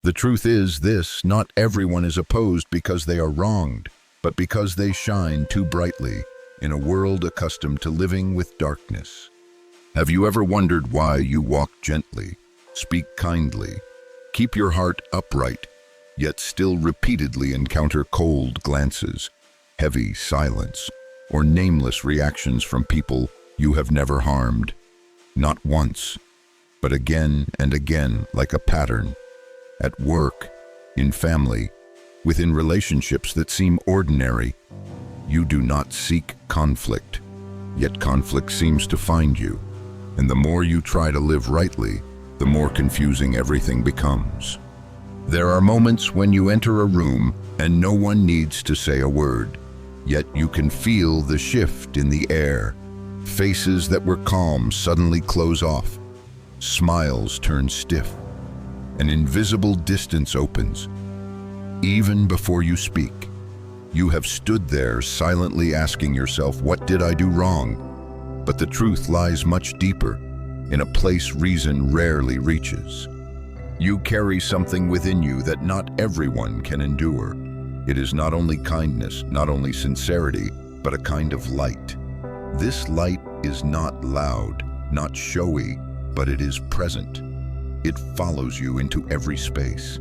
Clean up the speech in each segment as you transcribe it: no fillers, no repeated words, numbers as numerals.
The truth is this: not everyone is opposed because they are wronged, but because they shine too brightly in a world accustomed to living with darkness. Have you ever wondered why you walk gently, speak kindly, keep your heart upright, yet still repeatedly encounter cold glances, heavy silence, or nameless reactions from people you have never harmed? Not once, but again and again, like a pattern. At work, in family, within relationships that seem ordinary. You do not seek conflict, yet conflict seems to find you. And the more you try to live rightly, the more confusing everything becomes. There are moments when you enter a room and no one needs to say a word, yet you can feel the shift in the air. Faces that were calm suddenly close off. Smiles turn stiff. An invisible distance opens. Even before you speak, you have stood there silently asking yourself, what did I do wrong? But the truth lies much deeper, in a place reason rarely reaches. You carry something within you that not everyone can endure. It is not only kindness, not only sincerity, but a kind of light. This light is not loud, not showy, but it is present. It follows you into every space.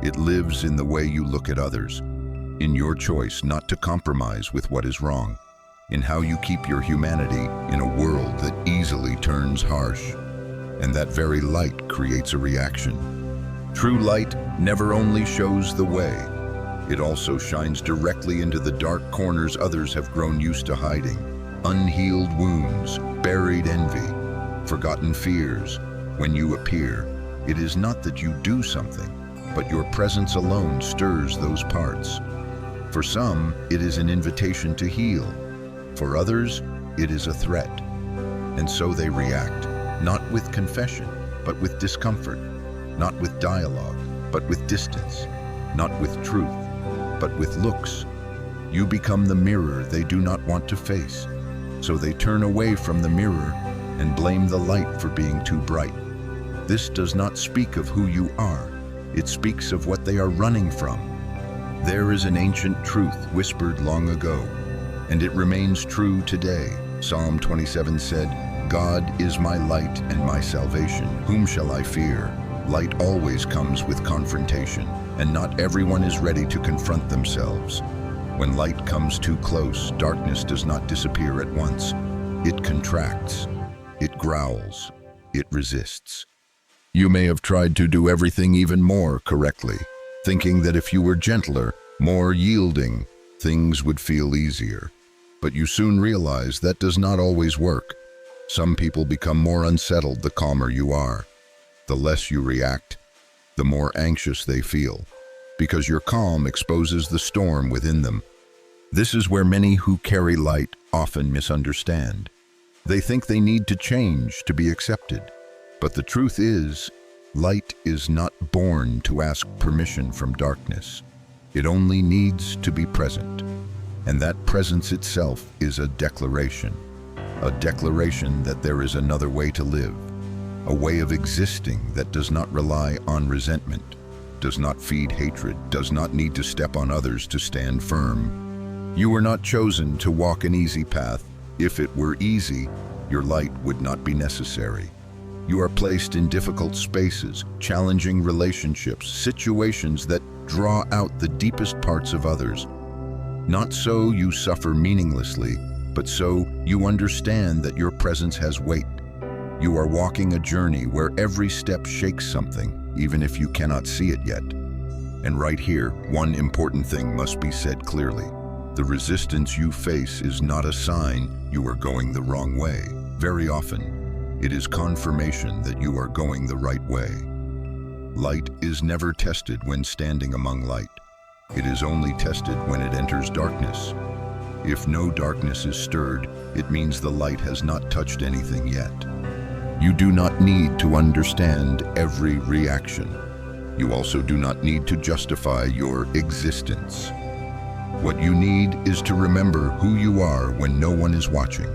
It lives in the way you look at others, in your choice not to compromise with what is wrong, in how you keep your humanity in a world that easily turns harsh. And that very light creates a reaction. True light never only shows the way, it also shines directly into the dark corners others have grown used to hiding. Unhealed wounds, buried envy, forgotten fears. When you appear, it is not that you do something, but your presence alone stirs those parts. For some, it is an invitation to heal. For others, it is a threat. And so they react, not with confession, but with discomfort, not with dialogue, but with distance, not with truth, but with looks. You become the mirror they do not want to face, so they turn away from the mirror and blame the light for being too bright. This does not speak of who you are, it speaks of what they are running from. There is an ancient truth whispered long ago, and it remains true today. Psalm 27 said, God is my light and my salvation. Whom shall I fear? Light always comes with confrontation, and not everyone is ready to confront themselves. When light comes too close, darkness does not disappear at once. It contracts, it growls, it resists. You may have tried to do everything even more correctly, thinking that if you were gentler, more yielding, things would feel easier. But you soon realize that does not always work. Some people become more unsettled the calmer you are. The less you react, the more anxious they feel, because your calm exposes the storm within them. This is where many who carry light often misunderstand. They think they need to change to be accepted. But the truth is, light is not born to ask permission from darkness. It only needs to be present. And that presence itself is a declaration that there is another way to live, a way of existing that does not rely on resentment, does not feed hatred, does not need to step on others to stand firm. You were not chosen to walk an easy path. If it were easy, your light would not be necessary. You are placed in difficult spaces, challenging relationships, situations that draw out the deepest parts of others. Not so you suffer meaninglessly, but so you understand that your presence has weight. You are walking a journey where every step shakes something, even if you cannot see it yet. And right here, one important thing must be said clearly. The resistance you face is not a sign you are going the wrong way. Very often, it is confirmation that you are going the right way. Light is never tested when standing among light. It is only tested when it enters darkness. If no darkness is stirred, it means the light has not touched anything yet. You do not need to understand every reaction. You also do not need to justify your existence. What you need is to remember who you are when no one is watching.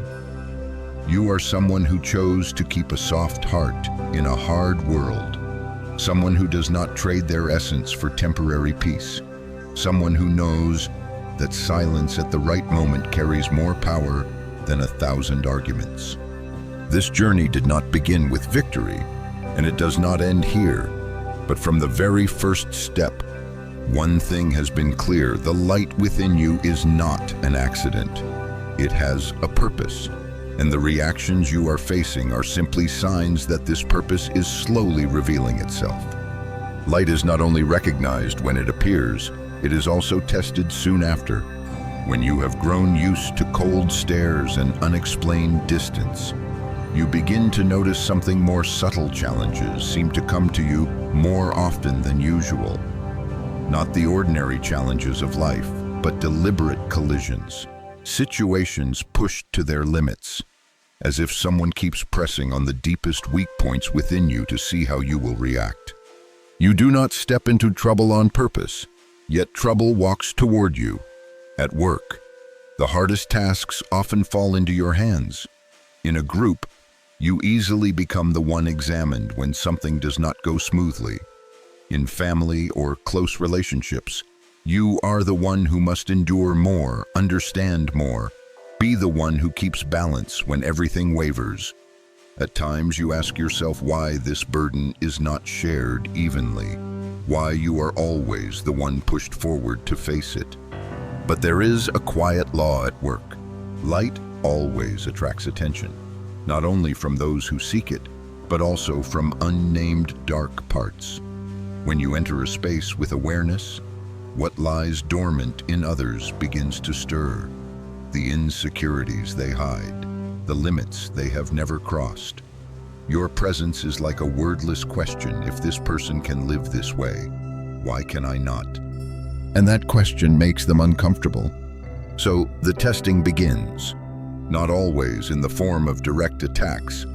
You are someone who chose to keep a soft heart in a hard world. someone who does not trade their essence for temporary peace, someone who knows that silence at the right moment carries more power than 1,000 arguments. This journey did not begin with victory, and it does not end here, but from the very first step, one thing has been clear: the light within you is not an accident. It has a purpose, and the reactions you are facing are simply signs that this purpose is slowly revealing itself. Light is not only recognized when it appears, it is also tested soon after. When you have grown used to cold stares and unexplained distance, you begin to notice something more subtle. Challenges seem to come to you more often than usual. Not the ordinary challenges of life, but deliberate collisions, situations pushed to their limits, as if someone keeps pressing on the deepest weak points within you to see how you will react. You do not step into trouble on purpose, yet trouble walks toward you. At work, the hardest tasks often fall into your hands. In a group, you easily become the one examined when something does not go smoothly. In family or close relationships, you are the one who must endure more, understand more, be the one who keeps balance when everything wavers. At times you ask yourself why this burden is not shared evenly, why you are always the one pushed forward to face it. But there is a quiet law at work. Light always attracts attention, not only from those who seek it, but also from unnamed dark parts. When you enter a space with awareness, what lies dormant in others begins to stir. The insecurities they hide, the limits they have never crossed. Your presence is like a wordless question: if this person can live this way, why can I not? And that question makes them uncomfortable. So the testing begins, not always in the form of direct attacks.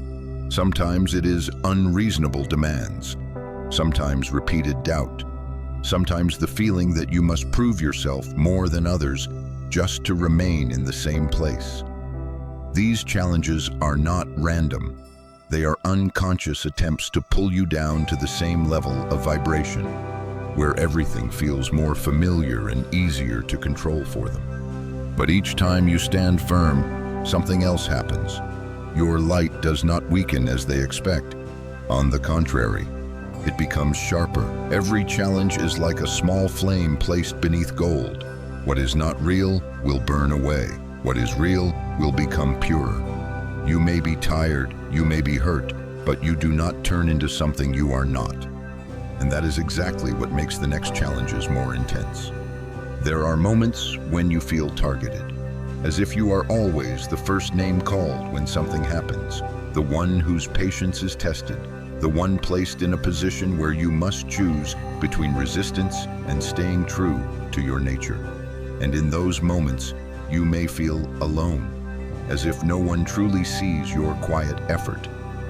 Sometimes it is unreasonable demands, sometimes repeated doubt, sometimes the feeling that you must prove yourself more than others just to remain in the same place. These challenges are not random. They are unconscious attempts to pull you down to the same level of vibration, where everything feels more familiar and easier to control for them. But each time you stand firm, something else happens. Your light does not weaken as they expect. On the contrary, it becomes sharper. Every challenge is like a small flame placed beneath gold. What is not real will burn away. What is real will become pure. You may be tired, you may be hurt, but you do not turn into something you are not. And that is exactly what makes the next challenges more intense. There are moments when you feel targeted, as if you are always the first name called when something happens, the one whose patience is tested, the one placed in a position where you must choose between resistance and staying true to your nature. And in those moments, you may feel alone, as if no one truly sees your quiet effort.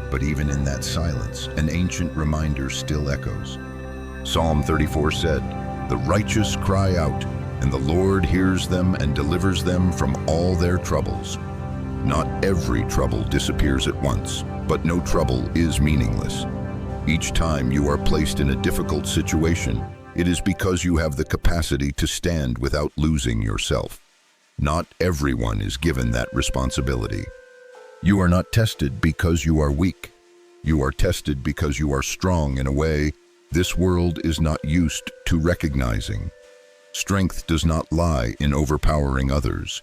But even in that silence, an ancient reminder still echoes. Psalm 34 said, "The righteous cry out, and the Lord hears them and delivers them from all their troubles." Not every trouble disappears at once, but no trouble is meaningless. Each time you are placed in a difficult situation, it is because you have the capacity to stand without losing yourself. Not everyone is given that responsibility. You are not tested because you are weak. You are tested because you are strong in a way this world is not used to recognizing. Strength does not lie in overpowering others,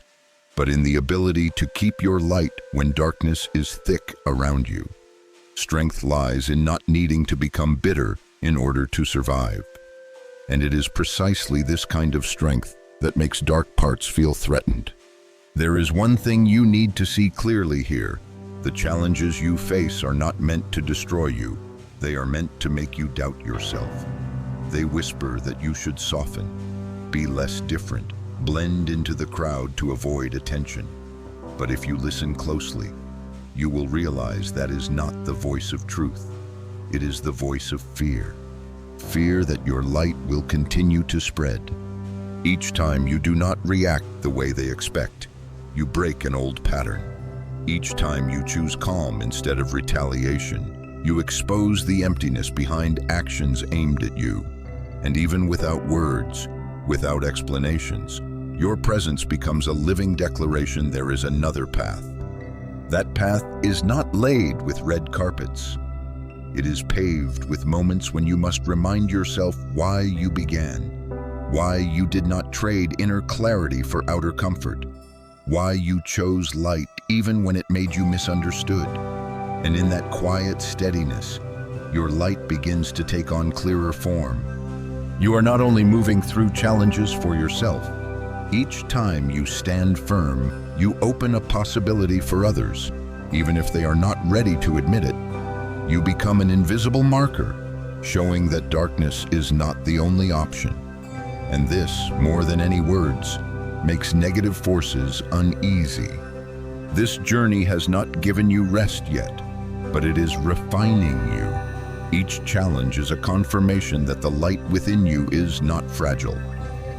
but in the ability to keep your light when darkness is thick around you. Strength lies in not needing to become bitter in order to survive. And it is precisely this kind of strength that makes dark parts feel threatened. There is one thing you need to see clearly here. The challenges you face are not meant to destroy you. They are meant to make you doubt yourself. They whisper that you should soften, be less different, blend into the crowd to avoid attention. But if you listen closely, you will realize that is not the voice of truth. It is the voice of fear. Fear that your light will continue to spread. Each time you do not react the way they expect, you break an old pattern. Each time you choose calm instead of retaliation, You expose the emptiness behind actions aimed at you. And even without words, without explanations, your presence becomes a living declaration there is another path. That path is not laid with red carpets. It is paved with moments when you must remind yourself why you began, why you did not trade inner clarity for outer comfort, why you chose light even when it made you misunderstood. And in that quiet steadiness, your light begins to take on clearer form. You are not only moving through challenges for yourself. Each time you stand firm, you open a possibility for others. Even if they are not ready to admit it, you become an invisible marker, showing that darkness is not the only option. And this, more than any words, makes negative forces uneasy. This journey has not given you rest yet, but it is refining you. Each challenge is a confirmation that the light within you is not fragile.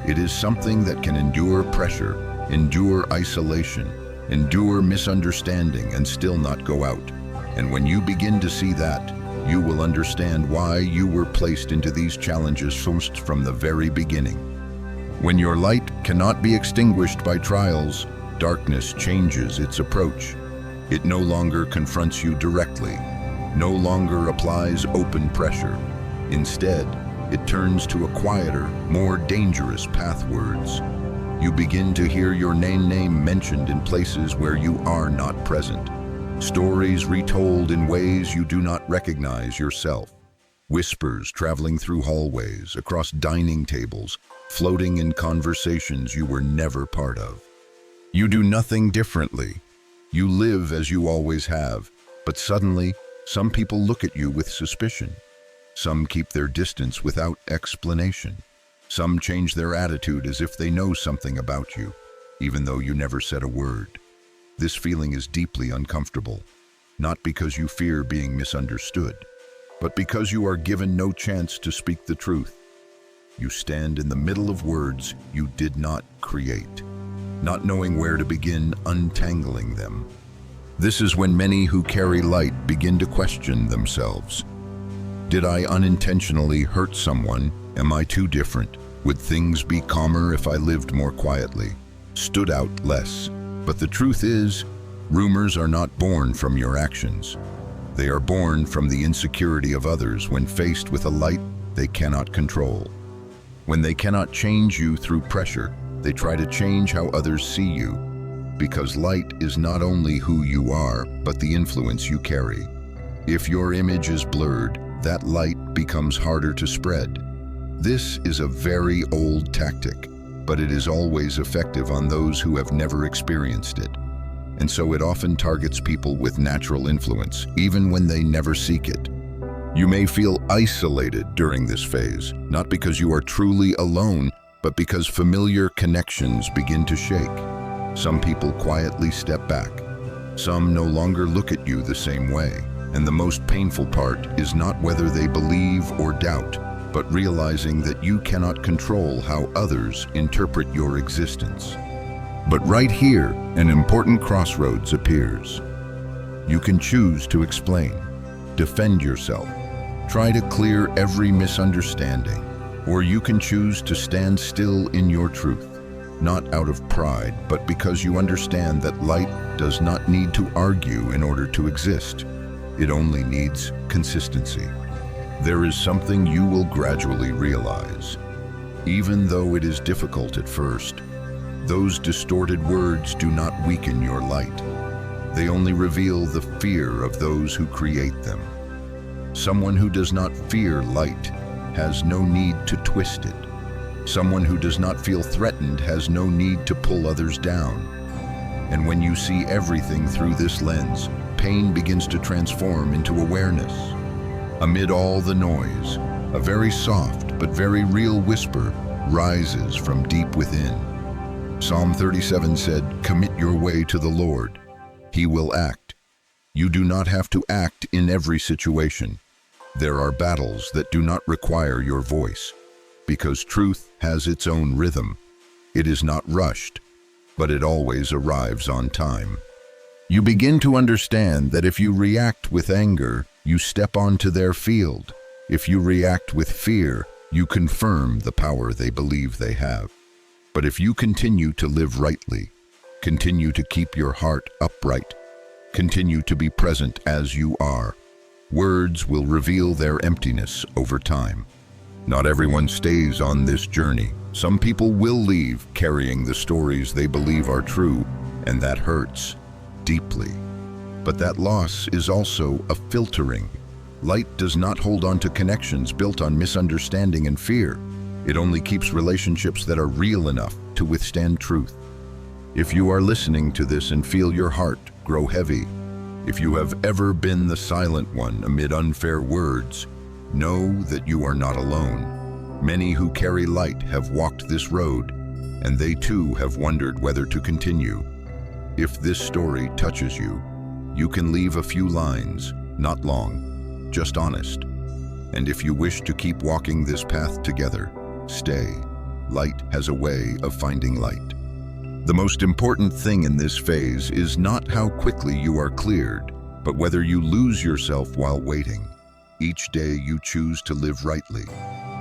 It is something that can endure pressure, endure isolation, endure misunderstanding, and still not go out. And when you begin to see that, you will understand why you were placed into these challenges from the very beginning. When your light cannot be extinguished by trials, darkness changes its approach. It no longer confronts you directly, no longer applies open pressure. Instead, it turns to a quieter, more dangerous pathwards. You begin to hear your name mentioned in places where you are not present. Stories retold in ways you do not recognize yourself. Whispers traveling through hallways, across dining tables, floating in conversations you were never part of. You do nothing differently. You live as you always have, but suddenly, some people look at you with suspicion. Some keep their distance without explanation. Some change their attitude as if they know something about you, even though you never said a word. This feeling is deeply uncomfortable, not because you fear being misunderstood, but because you are given no chance to speak the truth. You stand in the middle of words you did not create, not knowing where to begin untangling them. This is when many who carry light begin to question themselves. Did I unintentionally hurt someone? Am I too different? Would things be calmer if I lived more quietly, stood out less? But the truth is, rumors are not born from your actions. They are born from the insecurity of others when faced with a light they cannot control. When they cannot change you through pressure, they try to change how others see you. Because light is not only who you are, but the influence you carry. If your image is blurred, that light becomes harder to spread. This is a very old tactic, but it is always effective on those who have never experienced it. And so it often targets people with natural influence, even when they never seek it. You may feel isolated during this phase, not because you are truly alone, but because familiar connections begin to shake. Some people quietly step back. Some no longer look at you the same way. And the most painful part is not whether they believe or doubt, but realizing that you cannot control how others interpret your existence. But right here, an important crossroads appears. You can choose to explain, defend yourself, try to clear every misunderstanding, or you can choose to stand still in your truth. Not out of pride, but because you understand that light does not need to argue in order to exist. It only needs consistency. There is something you will gradually realize. Even though it is difficult at first, those distorted words do not weaken your light. They only reveal the fear of those who create them. Someone who does not fear light has no need to twist it. Someone who does not feel threatened has no need to pull others down. And when you see everything through this lens, pain begins to transform into awareness. Amid all the noise, a very soft but very real whisper rises from deep within. Psalm 37 said, "Commit your way to the Lord. He will act." You do not have to act in every situation. There are battles that do not require your voice, because truth has its own rhythm. It is not rushed, but it always arrives on time. You begin to understand that if you react with anger, you step onto their field. If you react with fear, you confirm the power they believe they have. But if you continue to live rightly, continue to keep your heart upright, continue to be present as you are, words will reveal their emptiness over time. Not everyone stays on this journey. Some people will leave carrying the stories they believe are true, and that hurts deeply. But that loss is also a filtering. Light does not hold on to connections built on misunderstanding and fear. It only keeps relationships that are real enough to withstand truth. If you are listening to this and feel your heart grow heavy, if you have ever been the silent one amid unfair words, know that you are not alone. Many who carry light have walked this road, and they too have wondered whether to continue. If this story touches you, you can leave a few lines, not long, just honest. And if you wish to keep walking this path together, stay. Light has a way of finding light. The most important thing in this phase is not how quickly you are cleared, but whether you lose yourself while waiting. Each day you choose to live rightly.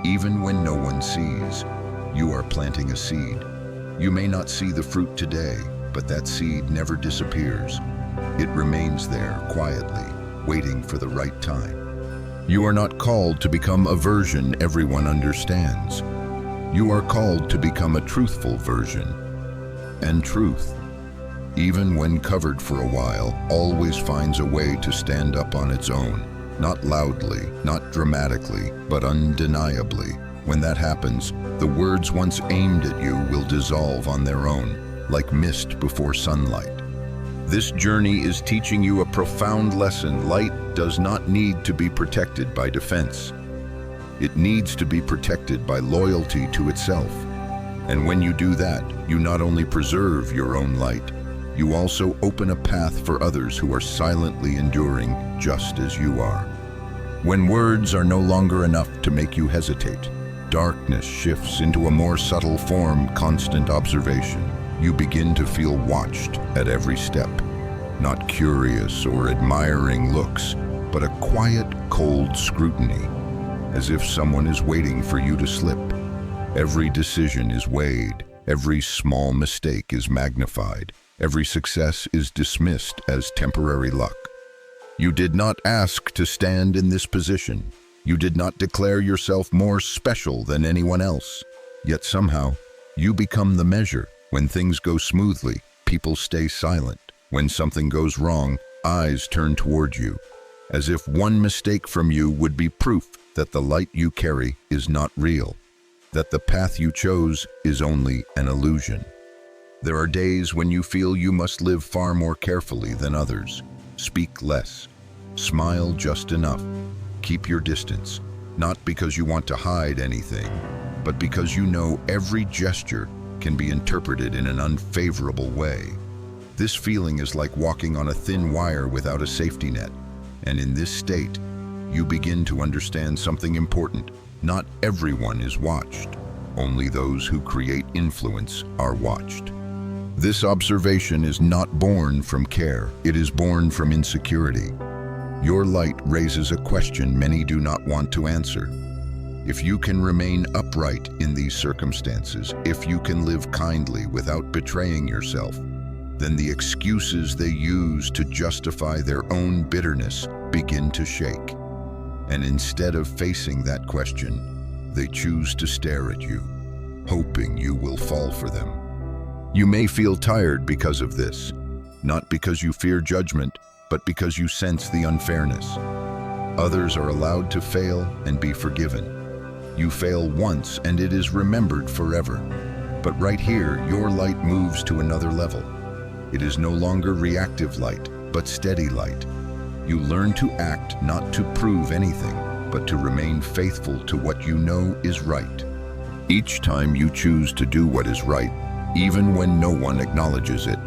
Even when no one sees, you are planting a seed. You may not see the fruit today, but that seed never disappears. It remains there quietly, waiting for the right time. You are not called to become a version everyone understands. You are called to become a truthful version. And truth, even when covered for a while, always finds a way to stand up on its own. Not loudly, not dramatically, but undeniably. When that happens, the words once aimed at you will dissolve on their own, like mist before sunlight. This journey is teaching you a profound lesson. Light does not need to be protected by defense. It needs to be protected by loyalty to itself. And when you do that, you not only preserve your own light, you also open a path for others who are silently enduring just as you are. When words are no longer enough to make you hesitate, darkness shifts into a more subtle form, constant observation. You begin to feel watched at every step. Not curious or admiring looks, but a quiet, cold scrutiny, as if someone is waiting for you to slip. Every decision is weighed, every small mistake is magnified, every success is dismissed as temporary luck. You did not ask to stand in this position. You did not declare yourself more special than anyone else. Yet somehow, you become the measure. When things go smoothly, people stay silent. When something goes wrong, eyes turn toward you, as if one mistake from you would be proof that the light you carry is not real, that the path you chose is only an illusion. There are days when you feel you must live far more carefully than others. Speak less. Smile just enough. Keep your distance, not because you want to hide anything, but because you know every gesture can be interpreted in an unfavorable way. This feeling is like walking on a thin wire without a safety net, and in this state, you begin to understand something important. Not everyone is watched. Only those who create influence are watched. This observation is not born from care, it is born from insecurity. Your light raises a question many do not want to answer. If you can remain upright in these circumstances, if you can live kindly without betraying yourself, then the excuses they use to justify their own bitterness begin to shake. And instead of facing that question, they choose to stare at you, hoping you will fall for them. You may feel tired because of this, not because you fear judgment, but because you sense the unfairness. Others are allowed to fail and be forgiven. You fail once and it is remembered forever. But right here, your light moves to another level. It is no longer reactive light, but steady light. You learn to act not to prove anything, but to remain faithful to what you know is right. Each time you choose to do what is right, even when no one acknowledges it,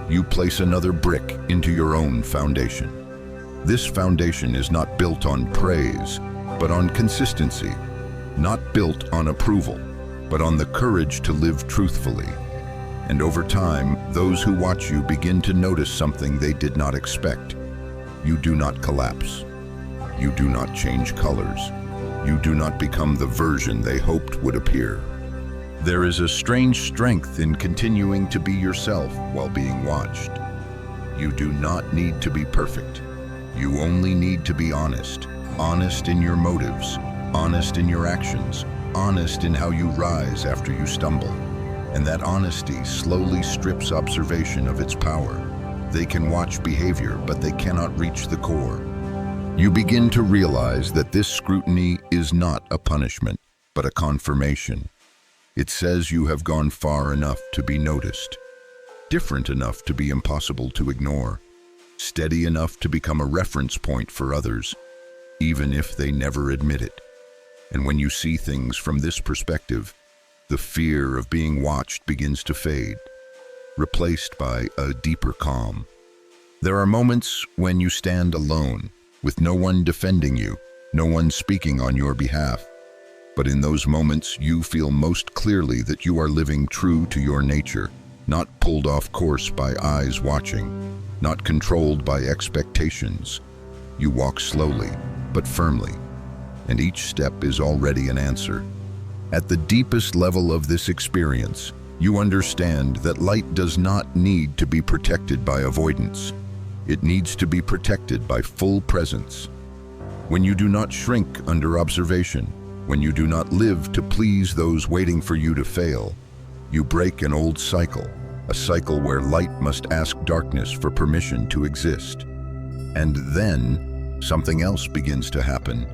you place another brick into your own foundation. This foundation is not built on praise, but on consistency. Not built on approval, but on the courage to live truthfully. And over time, those who watch you begin to notice something they did not expect. You do not collapse. You do not change colors. You do not become the version they hoped would appear. There is a strange strength in continuing to be yourself while being watched. You do not need to be perfect. You only need to be honest. Honest in your motives, honest in your actions, honest in how you rise after you stumble. And that honesty slowly strips observation of its power. They can watch behavior, but they cannot reach the core. You begin to realize that this scrutiny is not a punishment, but a confirmation. It says you have gone far enough to be noticed, different enough to be impossible to ignore, steady enough to become a reference point for others, even if they never admit it. And when you see things from this perspective, the fear of being watched begins to fade, replaced by a deeper calm. There are moments when you stand alone, with no one defending you, no one speaking on your behalf. But in those moments, you feel most clearly that you are living true to your nature, not pulled off course by eyes watching, not controlled by expectations. You walk slowly, but firmly, and each step is already an answer. At the deepest level of this experience, you understand that light does not need to be protected by avoidance. It needs to be protected by full presence. When you do not shrink under observation, when you do not live to please those waiting for you to fail, you break an old cycle, a cycle where light must ask darkness for permission to exist. And then, something else begins to happen.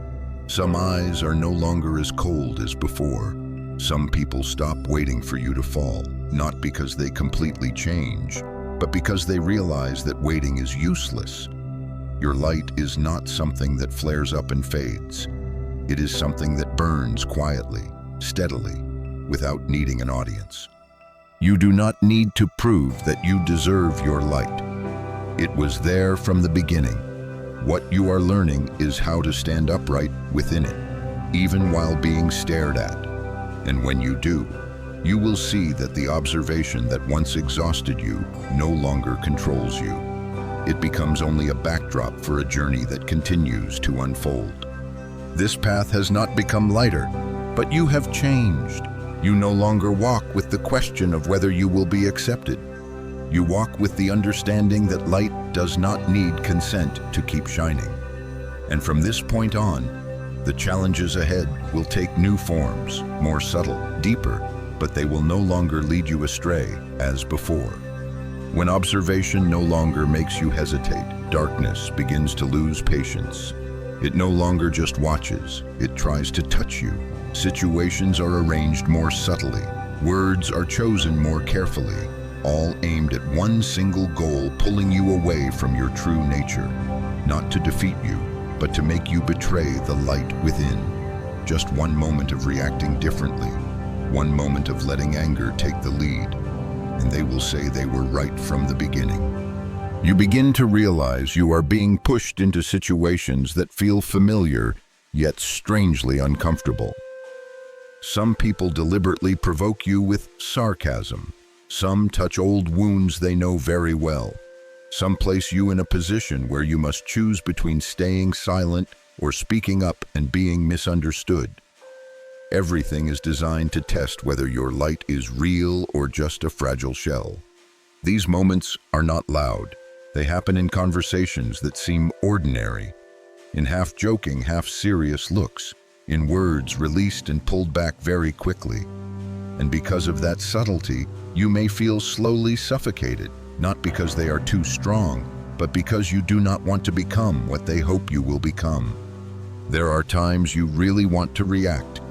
Some eyes are no longer as cold as before. Some people stop waiting for you to fall, not because they completely change, but because they realize that waiting is useless. Your light is not something that flares up and fades. It is something that burns quietly, steadily, without needing an audience. You do not need to prove that you deserve your light. It was there from the beginning. What you are learning is how to stand upright within it, even while being stared at. And when you do, you will see that the observation that once exhausted you no longer controls you. It becomes only a backdrop for a journey that continues to unfold. This path has not become lighter, but you have changed. You no longer walk with the question of whether you will be accepted. You walk with the understanding that light does not need consent to keep shining. And from this point on, the challenges ahead will take new forms, more subtle, deeper, but they will no longer lead you astray as before. When observation no longer makes you hesitate, darkness begins to lose patience. It no longer just watches, it tries to touch you. Situations are arranged more subtly. Words are chosen more carefully, all aimed at one single goal, pulling you away from your true nature. Not to defeat you, but to make you betray the light within. Just one moment of reacting differently, one moment of letting anger take the lead, and they will say they were right from the beginning. You begin to realize you are being pushed into situations that feel familiar, yet strangely uncomfortable. Some people deliberately provoke you with sarcasm. Some touch old wounds they know very well. Some place you in a position where you must choose between staying silent or speaking up and being misunderstood. Everything is designed to test whether your light is real or just a fragile shell. These moments are not loud. They happen in conversations that seem ordinary, in half-joking, half-serious looks, in words released and pulled back very quickly. And because of that subtlety, you may feel slowly suffocated, not because they are too strong, but because you do not want to become what they hope you will become. There are times you really want to react,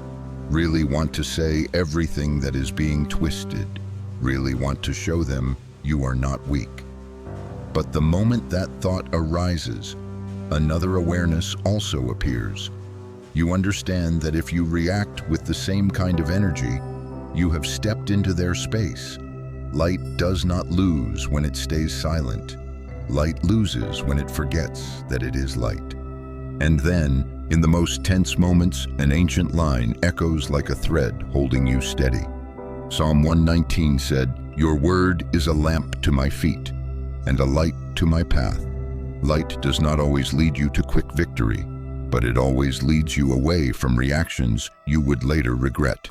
really want to say everything that is being twisted, really want to show them you are not weak. But the moment that thought arises, another awareness also appears. You understand that if you react with the same kind of energy, you have stepped into their space. Light does not lose when it stays silent. Light loses when it forgets that it is light. And then, in the most tense moments, an ancient line echoes like a thread holding you steady. Psalm 119 said, Your word is a lamp to my feet and a light to my path. Light does not always lead you to quick victory, but it always leads you away from reactions you would later regret.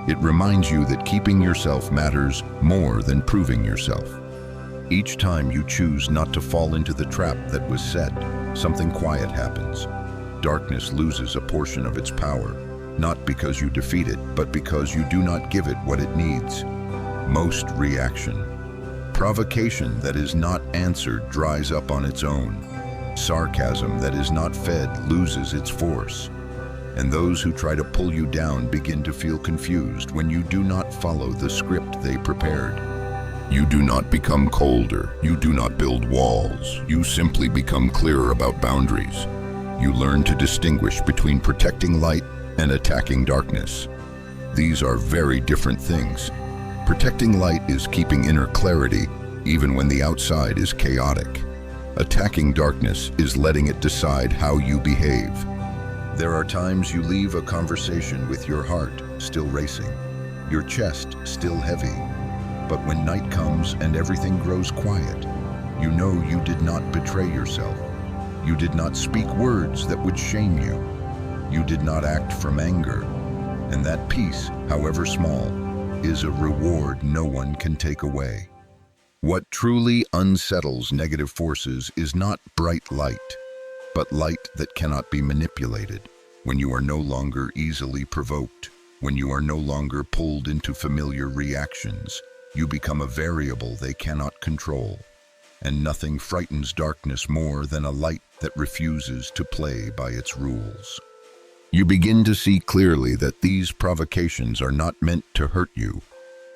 It reminds you that keeping yourself matters more than proving yourself. Each time you choose not to fall into the trap that was set, something quiet happens. Darkness loses a portion of its power, not because you defeat it, but because you do not give it what it needs. Most reaction. Provocation that is not answered dries up on its own. Sarcasm that is not fed loses its force. And those who try to pull you down begin to feel confused when you do not follow the script they prepared. You do not become colder. You do not build walls. You simply become clearer about boundaries. You learn to distinguish between protecting light and attacking darkness. These are very different things. Protecting light is keeping inner clarity even when the outside is chaotic. Attacking darkness is letting it decide how you behave. There are times you leave a conversation with your heart still racing, your chest still heavy. But when night comes and everything grows quiet, you know you did not betray yourself. You did not speak words that would shame you. You did not act from anger. And that peace, however small, is a reward no one can take away. What truly unsettles negative forces is not bright light, but light that cannot be manipulated. When you are no longer easily provoked, when you are no longer pulled into familiar reactions, you become a variable they cannot control. And nothing frightens darkness more than a light that refuses to play by its rules. You begin to see clearly that these provocations are not meant to hurt you,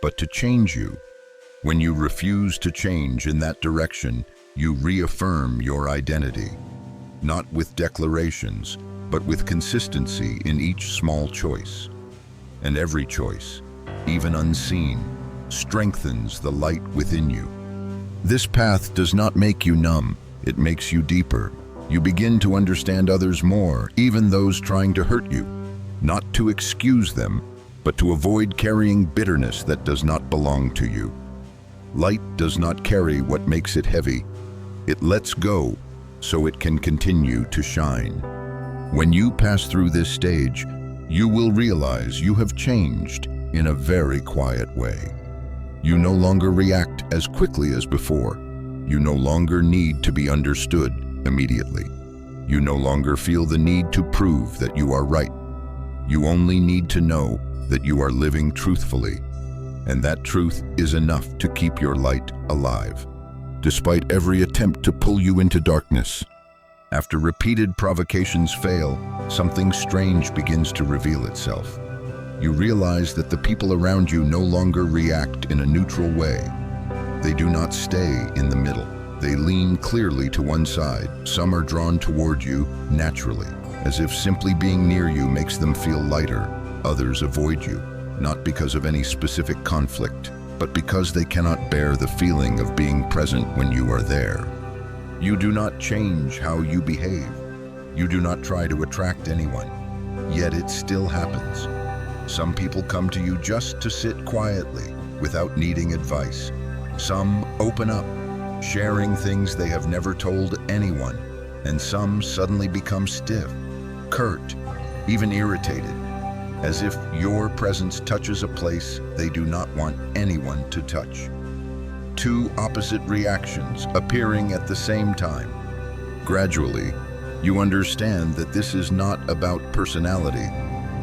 but to change you. When you refuse to change in that direction, you reaffirm your identity, not with declarations, but with consistency in each small choice. And every choice, even unseen, strengthens the light within you. This path does not make you numb, it makes you deeper. You begin to understand others more, even those trying to hurt you, not to excuse them, but to avoid carrying bitterness that does not belong to you. Light does not carry what makes it heavy. It lets go so it can continue to shine. When you pass through this stage, you will realize you have changed in a very quiet way. You no longer react as quickly as before. You no longer need to be understood immediately. You no longer feel the need to prove that you are right. You only need to know that you are living truthfully, and that truth is enough to keep your light alive, despite every attempt to pull you into darkness. After repeated provocations fail, something strange begins to reveal itself. You realize that the people around you no longer react in a neutral way. They do not stay in the middle. They lean clearly to one side. Some are drawn toward you naturally, as if simply being near you makes them feel lighter. Others avoid you, not because of any specific conflict, but because they cannot bear the feeling of being present when you are there. You do not change how you behave. You do not try to attract anyone, yet it still happens. Some people come to you just to sit quietly, without needing advice. Some open up, sharing things they have never told anyone, and some suddenly become stiff, curt, even irritated, as if your presence touches a place they do not want anyone to touch. Two opposite reactions appearing at the same time. Gradually, you understand that this is not about personality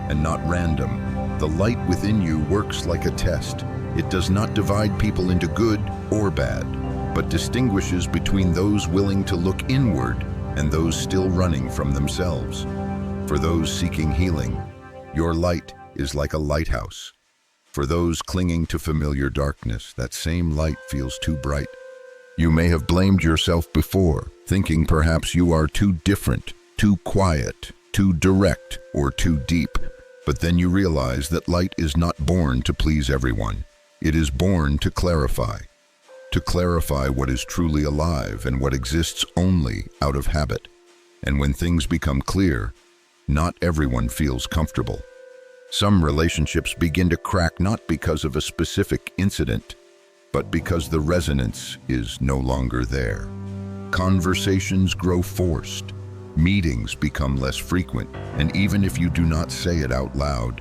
and not random. The light within you works like a test. It does not divide people into good or bad, but distinguishes between those willing to look inward and those still running from themselves. For those seeking healing, your light is like a lighthouse. For those clinging to familiar darkness, that same light feels too bright. You may have blamed yourself before, thinking perhaps you are too different, too quiet, too direct, or too deep. But then you realize that light is not born to please everyone. It is born to clarify what is truly alive and what exists only out of habit. And when things become clear, not everyone feels comfortable. Some relationships begin to crack not because of a specific incident, but because the resonance is no longer there. Conversations grow forced, meetings become less frequent, and even if you do not say it out loud,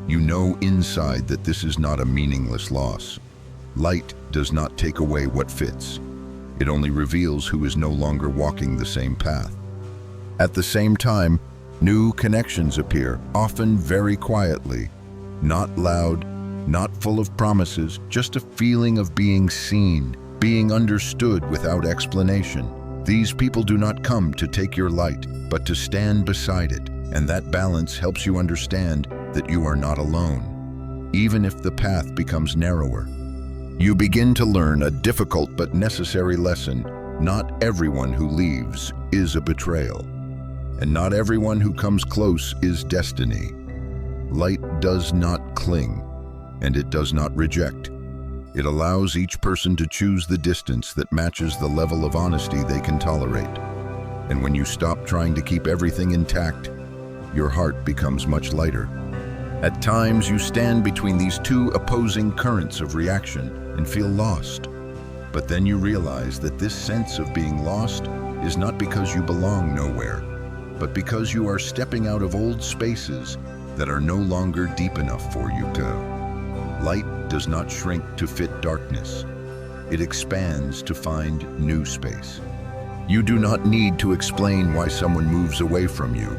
you know inside that this is not a meaningless loss. Light does not take away what fits. It only reveals who is no longer walking the same path. At the same time, new connections appear, often very quietly, not loud, not full of promises, just a feeling of being seen, being understood without explanation. These people do not come to take your light, but to stand beside it, and that balance helps you understand that you are not alone, even if the path becomes narrower. You begin to learn a difficult but necessary lesson. Not everyone who leaves is a betrayal, and not everyone who comes close is destiny. Light does not cling, and it does not reject. It allows each person to choose the distance that matches the level of honesty they can tolerate. And when you stop trying to keep everything intact, your heart becomes much lighter. At times, you stand between these two opposing currents of reaction and feel lost. But then you realize that this sense of being lost is not because you belong nowhere, but because you are stepping out of old spaces that are no longer deep enough for you to. Light does not shrink to fit darkness. It expands to find new space. You do not need to explain why someone moves away from you.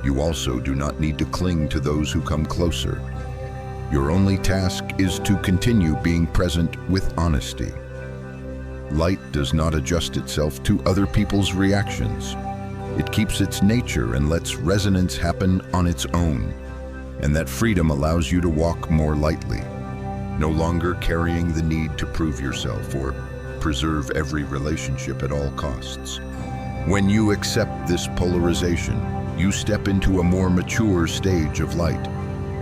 You also do not need to cling to those who come closer. Your only task is to continue being present with honesty. Light does not adjust itself to other people's reactions. It keeps its nature and lets resonance happen on its own. And that freedom allows you to walk more lightly, no longer carrying the need to prove yourself or preserve every relationship at all costs. When you accept this polarization, you step into a more mature stage of light.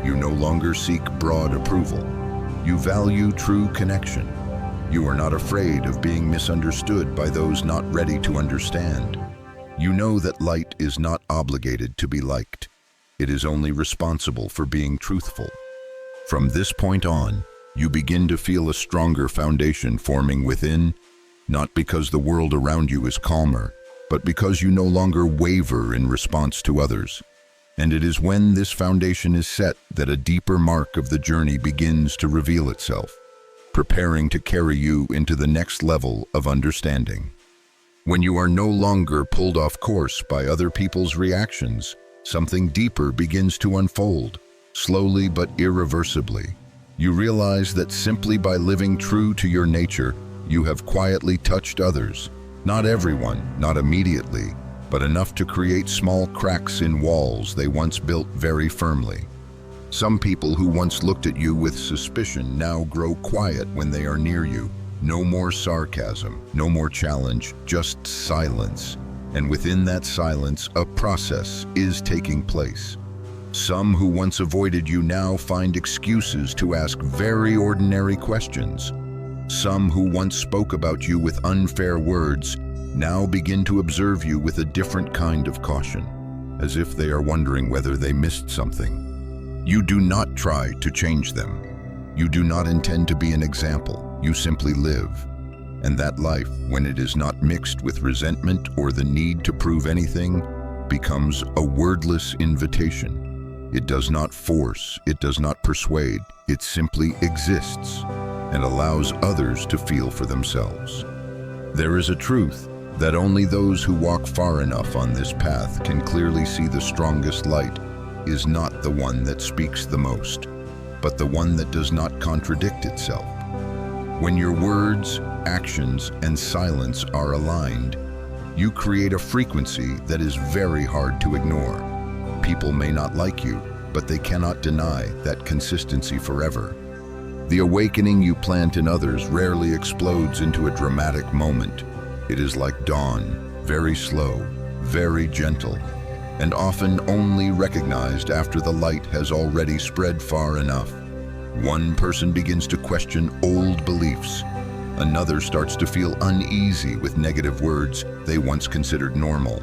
You no longer seek broad approval. You value true connection. You are not afraid of being misunderstood by those not ready to understand. You know that light is not obligated to be liked. It is only responsible for being truthful. From this point on, you begin to feel a stronger foundation forming within, not because the world around you is calmer, but because you no longer waver in response to others. And it is when this foundation is set that a deeper mark of the journey begins to reveal itself, preparing to carry you into the next level of understanding. When you are no longer pulled off course by other people's reactions, something deeper begins to unfold, slowly but irreversibly. You realize that simply by living true to your nature, you have quietly touched others. Not everyone, not immediately, but enough to create small cracks in walls they once built very firmly. Some people who once looked at you with suspicion now grow quiet when they are near you. No more sarcasm, no more challenge, just silence. And within that silence, a process is taking place. Some who once avoided you now find excuses to ask very ordinary questions. Some who once spoke about you with unfair words now begin to observe you with a different kind of caution, as if they are wondering whether they missed something. You do not try to change them. You do not intend to be an example. You simply live. And that life, when it is not mixed with resentment or the need to prove anything, becomes a wordless invitation. It does not force, it does not persuade, it simply exists and allows others to feel for themselves. There is a truth that only those who walk far enough on this path can clearly see. The strongest light is not the one that speaks the most, but the one that does not contradict itself. When your words, actions, and silence are aligned, you create a frequency that is very hard to ignore. People may not like you, but they cannot deny that consistency forever. The awakening you plant in others rarely explodes into a dramatic moment. It is like dawn, very slow, very gentle, and often only recognized after the light has already spread far enough. One person begins to question old beliefs. Another starts to feel uneasy with negative words they once considered normal.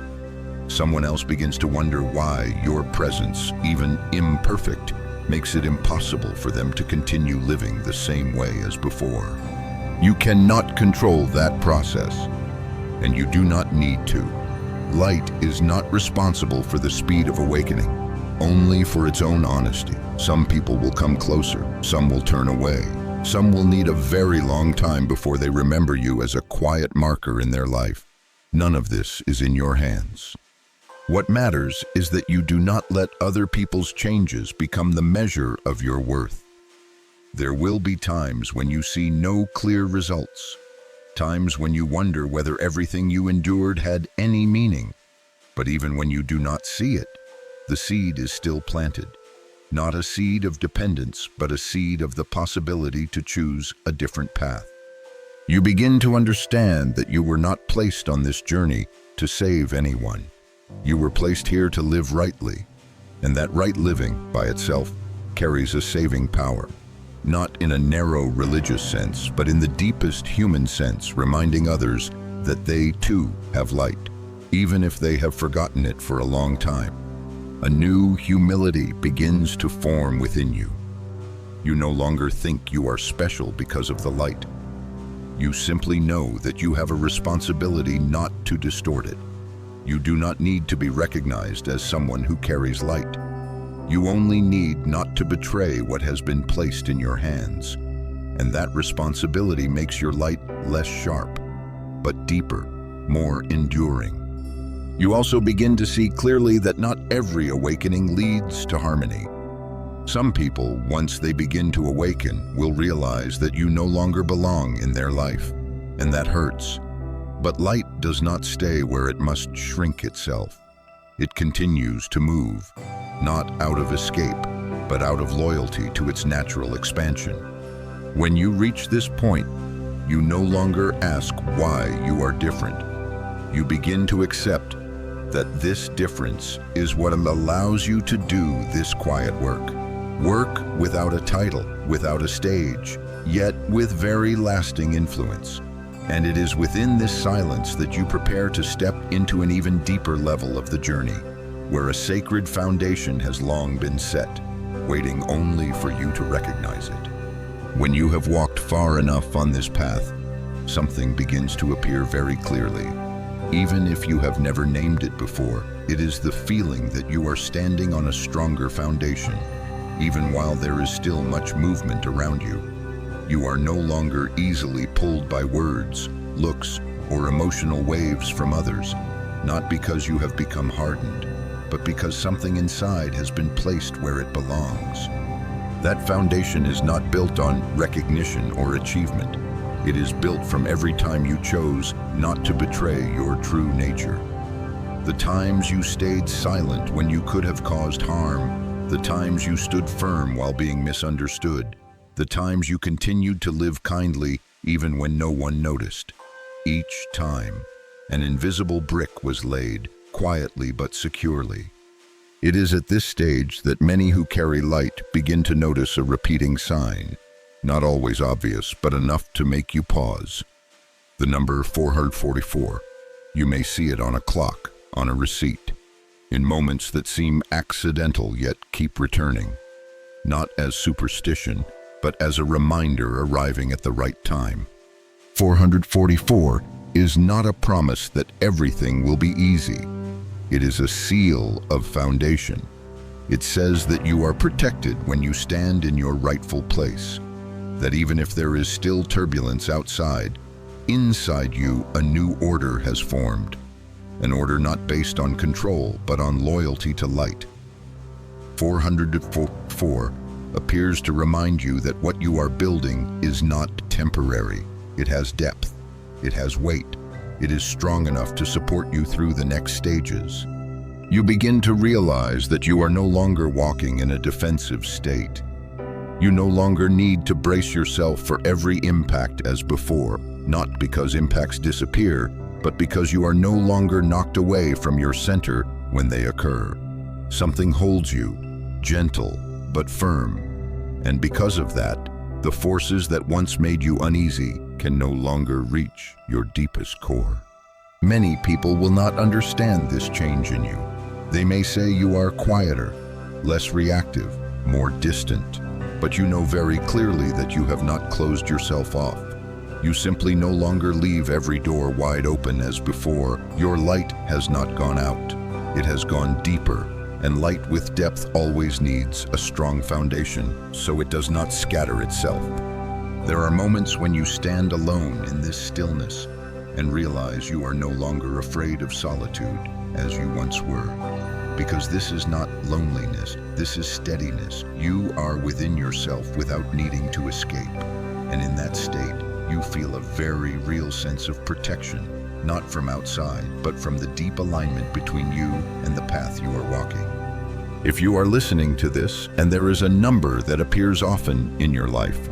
Someone else begins to wonder why your presence, even imperfect, makes it impossible for them to continue living the same way as before. You cannot control that process, and you do not need to. Light is not responsible for the speed of awakening, only for its own honesty. Some people will come closer, some will turn away, some will need a very long time before they remember you as a quiet marker in their life. None of this is in your hands. What matters is that you do not let other people's changes become the measure of your worth. There will be times when you see no clear results, times when you wonder whether everything you endured had any meaning. But even when you do not see it, the seed is still planted. Not a seed of dependence, but a seed of the possibility to choose a different path. You begin to understand that you were not placed on this journey to save anyone. You were placed here to live rightly, and that right living, by itself, carries a saving power. Not in a narrow religious sense, but in the deepest human sense, reminding others that they too have light, even if they have forgotten it for a long time. A new humility begins to form within you. You no longer think you are special because of the light. You simply know that you have a responsibility not to distort it. You do not need to be recognized as someone who carries light. You only need not to betray what has been placed in your hands. And that responsibility makes your light less sharp, but deeper, more enduring. You also begin to see clearly that not every awakening leads to harmony. Some people, once they begin to awaken, will realize that you no longer belong in their life, and that hurts. But light does not stay where it must shrink itself. It continues to move, not out of escape, but out of loyalty to its natural expansion. When you reach this point, you no longer ask why you are different. You begin to accept that this difference is what allows you to do this quiet work. Work without a title, without a stage, yet with very lasting influence. And it is within this silence that you prepare to step into an even deeper level of the journey, where a sacred foundation has long been set, waiting only for you to recognize it. When you have walked far enough on this path, something begins to appear very clearly. Even if you have never named it before, it is the feeling that you are standing on a stronger foundation. Even while there is still much movement around you, you are no longer easily pulled by words, looks, or emotional waves from others, not because you have become hardened, but because something inside has been placed where it belongs. That foundation is not built on recognition or achievement. It is built from every time you chose not to betray your true nature. The times you stayed silent when you could have caused harm, the times you stood firm while being misunderstood, the times you continued to live kindly even when no one noticed. Each time, an invisible brick was laid, quietly but securely. It is at this stage that many who carry light begin to notice a repeating sign. Not always obvious, but enough to make you pause. The number 444. You may see it on a clock, on a receipt, in moments that seem accidental yet keep returning. Not as superstition, but as a reminder arriving at the right time. 444 is not a promise that everything will be easy. It is a seal of foundation. It says that you are protected when you stand in your rightful place. That even if there is still turbulence outside, inside you a new order has formed. An order not based on control, but on loyalty to light. 404 appears to remind you that what you are building is not temporary. It has depth. It has weight. It is strong enough to support you through the next stages. You begin to realize that you are no longer walking in a defensive state. You no longer need to brace yourself for every impact as before, not because impacts disappear, but because you are no longer knocked away from your center when they occur. Something holds you, gentle but firm, and because of that, the forces that once made you uneasy can no longer reach your deepest core. Many people will not understand this change in you. They may say you are quieter, less reactive, more distant, but you know very clearly that you have not closed yourself off. You simply no longer leave every door wide open as before. Your light has not gone out. It has gone deeper, and light with depth always needs a strong foundation, so it does not scatter itself. There are moments when you stand alone in this stillness and realize you are no longer afraid of solitude as you once were. Because this is not loneliness, this is steadiness. You are within yourself without needing to escape. And in that state, you feel a very real sense of protection, not from outside, but from the deep alignment between you and the path you are walking. If you are listening to this and there is a number that appears often in your life,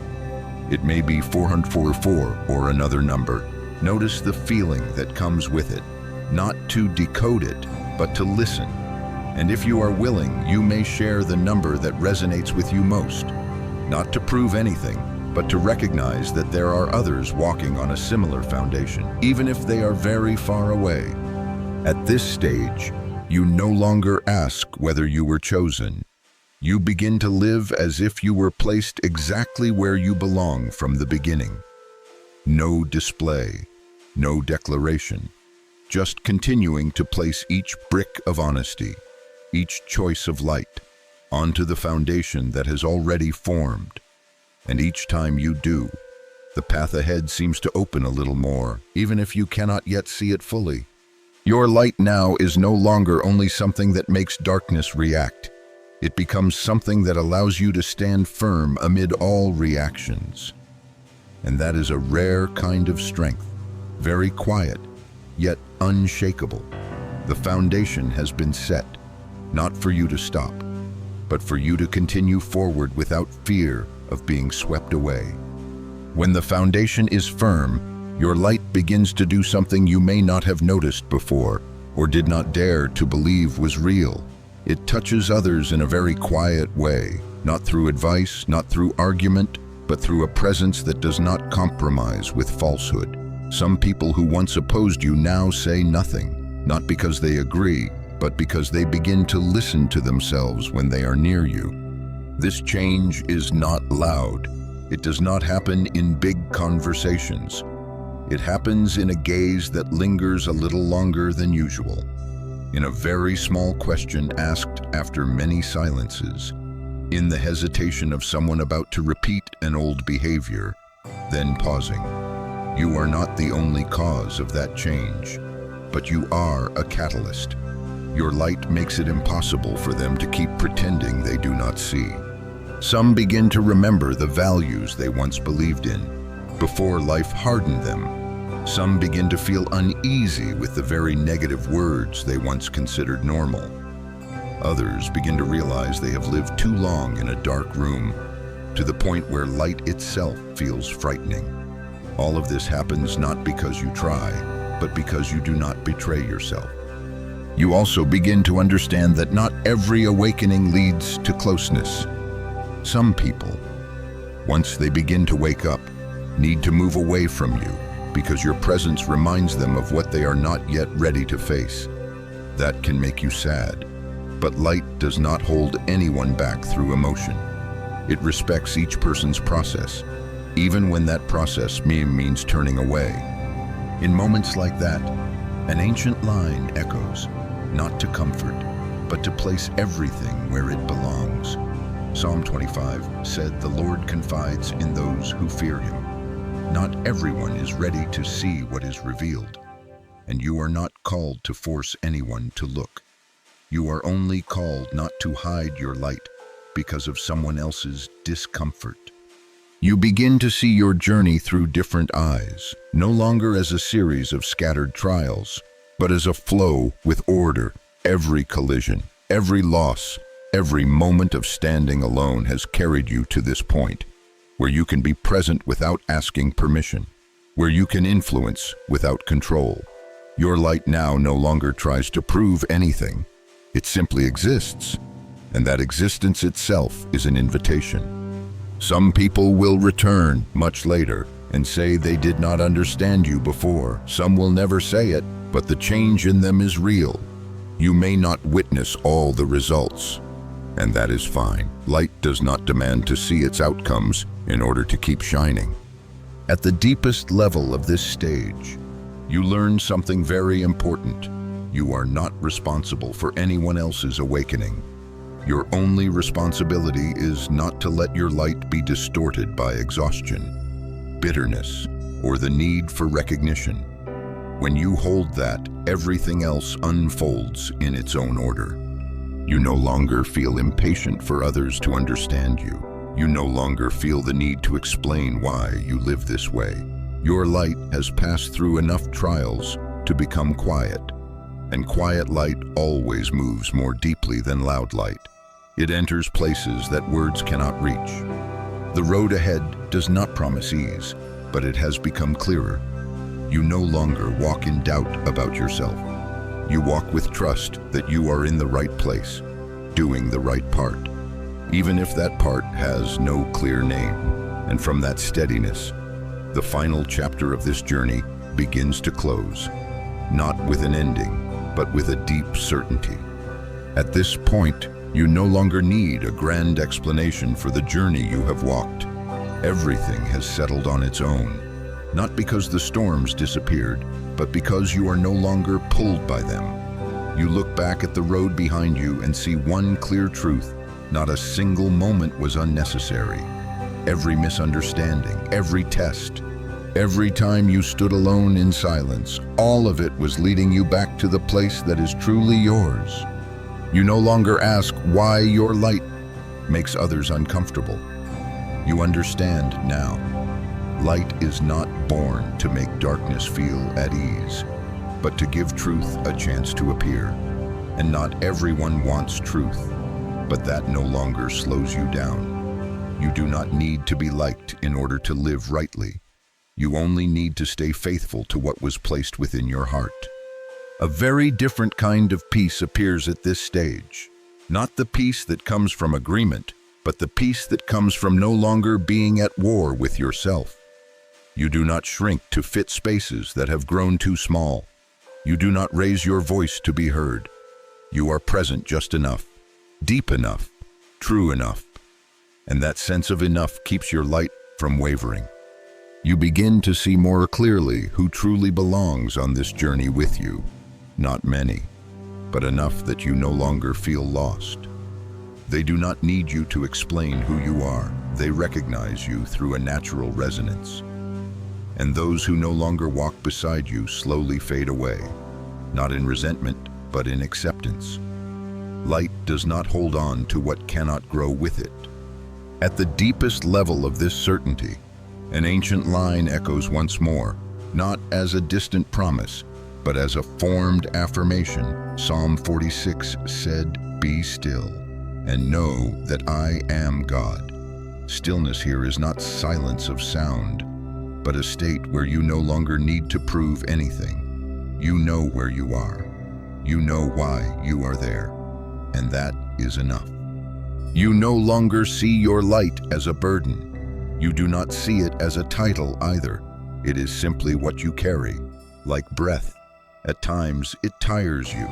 it may be 444 or another number. Notice the feeling that comes with it, not to decode it, but to listen. And if you are willing, you may share the number that resonates with you most, not to prove anything, but to recognize that there are others walking on a similar foundation, even if they are very far away. At this stage, you no longer ask whether you were chosen. You begin to live as if you were placed exactly where you belong from the beginning. No display, no declaration, just continuing to place each brick of honesty, each choice of light, onto the foundation that has already formed. And each time you do, the path ahead seems to open a little more, even if you cannot yet see it fully. Your light now is no longer only something that makes darkness react. It becomes something that allows you to stand firm amid all reactions. And that is a rare kind of strength, very quiet, yet unshakable. The foundation has been set, not for you to stop, but for you to continue forward without fear of being swept away. When the foundation is firm, your light begins to do something you may not have noticed before, or did not dare to believe was real. It touches others in a very quiet way, not through advice, not through argument, but through a presence that does not compromise with falsehood. Some people who once opposed you now say nothing, not because they agree, but because they begin to listen to themselves when they are near you. This change is not loud. It does not happen in big conversations. It happens in a gaze that lingers a little longer than usual, in a very small question asked after many silences, in the hesitation of someone about to repeat an old behavior, then pausing. You are not the only cause of that change, but you are a catalyst. Your light makes it impossible for them to keep pretending they do not see. Some begin to remember the values they once believed in, before life hardened them. Some begin to feel uneasy with the very negative words they once considered normal. Others begin to realize they have lived too long in a dark room, to the point where light itself feels frightening. All of this happens not because you try, but because you do not betray yourself. You also begin to understand that not every awakening leads to closeness. Some people, once they begin to wake up, need to move away from you because your presence reminds them of what they are not yet ready to face. That can make you sad, but light does not hold anyone back through emotion. It respects each person's process, even when that process means turning away. In moments like that, an ancient line echoes, not to comfort, but to place everything where it belongs. Psalm 25 said, "The Lord confides in those who fear him." Not everyone is ready to see what is revealed, and you are not called to force anyone to look. You are only called not to hide your light because of someone else's discomfort. You begin to see your journey through different eyes, no longer as a series of scattered trials, but as a flow with order. Every collision, every loss, every moment of standing alone has carried you to this point, where you can be present without asking permission, where you can influence without control. Your light now no longer tries to prove anything. It simply exists, and that existence itself is an invitation. Some people will return much later and say they did not understand you before. Some will never say it, but the change in them is real. You may not witness all the results, and that is fine. Light does not demand to see its outcomes in order to keep shining. At the deepest level of this stage, you learn something very important. You are not responsible for anyone else's awakening. Your only responsibility is not to let your light be distorted by exhaustion, bitterness, or the need for recognition. When you hold that, everything else unfolds in its own order. You no longer feel impatient for others to understand you. You no longer feel the need to explain why you live this way. Your light has passed through enough trials to become quiet, and quiet light always moves more deeply than loud light. It enters places that words cannot reach. The road ahead does not promise ease, but it has become clearer. You no longer walk in doubt about yourself. You walk with trust that you are in the right place, doing the right part, even if that part has no clear name. And from that steadiness, the final chapter of this journey begins to close, not with an ending, but with a deep certainty. At this point, you no longer need a grand explanation for the journey you have walked. Everything has settled on its own, not because the storms disappeared, but because you are no longer pulled by them. You look back at the road behind you and see one clear truth: not a single moment was unnecessary. Every misunderstanding, every test, every time you stood alone in silence, all of it was leading you back to the place that is truly yours. You no longer ask why your light makes others uncomfortable. You understand now. Light is not born to make darkness feel at ease, but to give truth a chance to appear. And not everyone wants truth, but that no longer slows you down. You do not need to be liked in order to live rightly. You only need to stay faithful to what was placed within your heart. A very different kind of peace appears at this stage. Not the peace that comes from agreement, but the peace that comes from no longer being at war with yourself. You do not shrink to fit spaces that have grown too small. You do not raise your voice to be heard. You are present just enough, deep enough, true enough. And that sense of enough keeps your light from wavering. You begin to see more clearly who truly belongs on this journey with you. Not many, but enough that you no longer feel lost. They do not need you to explain who you are. They recognize you through a natural resonance. And those who no longer walk beside you slowly fade away, not in resentment, but in acceptance. Light does not hold on to what cannot grow with it. At the deepest level of this certainty, an ancient line echoes once more, not as a distant promise, but as a formed affirmation. Psalm 46 said, "Be still, and know that I am God." Stillness here is not silence of sound, but a state where you no longer need to prove anything. You know where you are. You know why you are there, and that is enough. You no longer see your light as a burden. You do not see it as a title either. It is simply what you carry, like breath. At times, it tires you.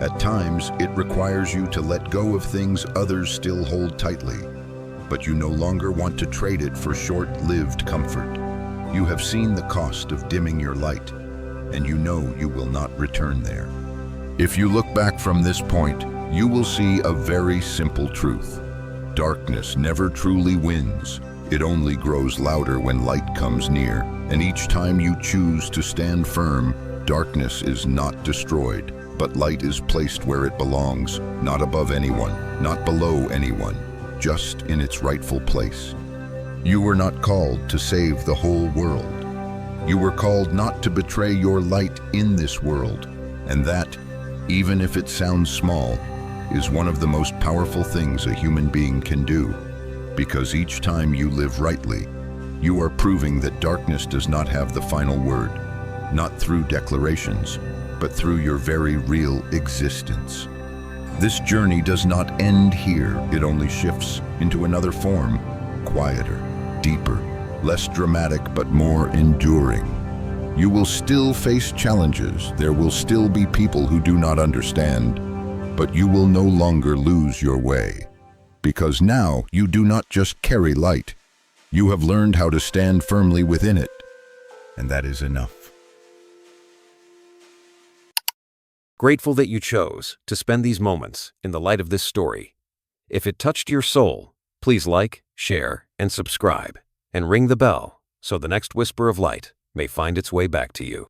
At times, it requires you to let go of things others still hold tightly. But you no longer want to trade it for short-lived comfort. You have seen the cost of dimming your light, and you know you will not return there. If you look back from this point, you will see a very simple truth. Darkness never truly wins. It only grows louder when light comes near, and each time you choose to stand firm, darkness is not destroyed, but light is placed where it belongs, not above anyone, not below anyone, just in its rightful place. You were not called to save the whole world. You were called not to betray your light in this world, and that, even if it sounds small, is one of the most powerful things a human being can do, because each time you live rightly, you are proving that darkness does not have the final word, not through declarations, but through your very real existence. This journey does not end here. It only shifts into another form, quieter, deeper, less dramatic, but more enduring. You will still face challenges. There will still be people who do not understand, but you will no longer lose your way, because now you do not just carry light, You have learned how to stand firmly within it, and that is enough. Grateful that you chose to spend these moments in the light of this story. If it touched your soul, please like, share, and subscribe, and ring the bell so the next whisper of light may find its way back to you.